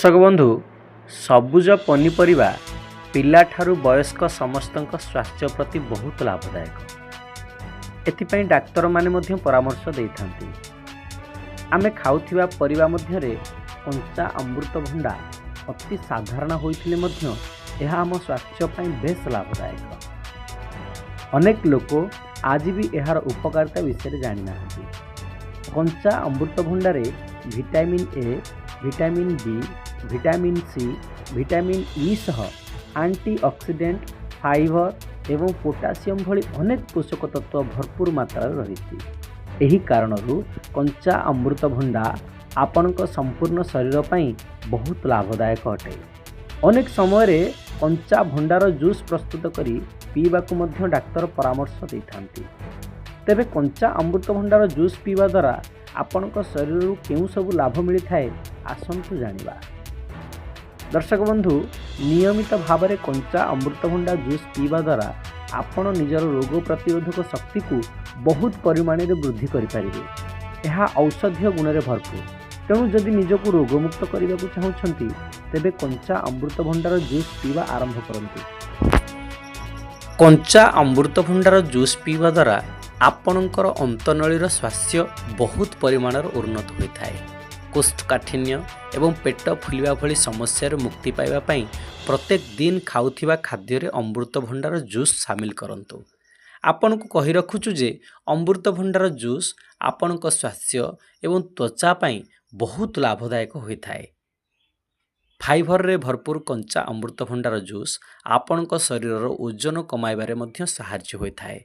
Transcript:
दर्शक बंधु सबुज पनीपरिबा पिलाठारू वयस्क समस्तक स्वास्थ्य प्रति बहुत लाभदायक। एथिपाई डाक्तर माने मध्य परामर्श देइथांती। आमे खाउथिबा परिबा मध्यरे कंचा अमृतभंडा अति साधारण होइथिले मध्य एहा आम स्वास्थ्य पई बेस लाभदायक। अनेक लोक आज भी एहार उपकारिता विषय जानि नाहांती। कंचा अमृतभंडारे vitamin A, vitamin B, vitamin C, vitamin E सह एंटीऑक्सीडेंट, फाइबर एवं पोटासियम भली अनेक पोषक तत्व भरपूर मात्रा रही। एही कारणरू कंचा अमृतभंडा आपणक संपूर्ण शरीर पई बहुत लाभदायक अटे। अनेक समय कंचा भंडार जूस प्रस्तुत करी पीवाकू मध्य डाक्तर परामर्श देइथांती। तेबे कंचा अमृतभंडार जूस पीवा द्वारा आपणक शरीर केउं सब लाभ मिलता है आसंतु जानिबा। दर्शक बंधु नियमित भाव में कंचा अमृतभंडा जूस पीवा द्वारा आपण निजर रोग प्रतिरोधक शक्ति को बहुत परिमाण में वृद्धि करें। यह औषधीय गुण में भरपूर। तेणु जदि निजक रोगमुक्त करने को चाहते तेबे कंचा अमृतभंडार जूस पीवा आरंभ करंतु। कंचा अमृतभंडार जूस पीवा द्वारा आपणकर अंतनळीर स्वास्थ्य बहुत परिमाण उन्नत होता है। कोष्ठकाठिन्य एवं पेट फुलिबा भली समस्या मुक्ति पाइबा पई प्रत्येक दिन खाउथिबा खाद्य अमृतभंडार जूस सामिल करंतु। आपन को कहि रखुछु जे अमृतभंडार जूस आपनक स्वास्थ्य एवं त्वचा पई बहुत लाभदायक होता है। फाइबर रे भरपूर कंचा अमृतभंडार जूस आपनक शरीर ओजन कमाइबारे मध्य सहाय्य होता है।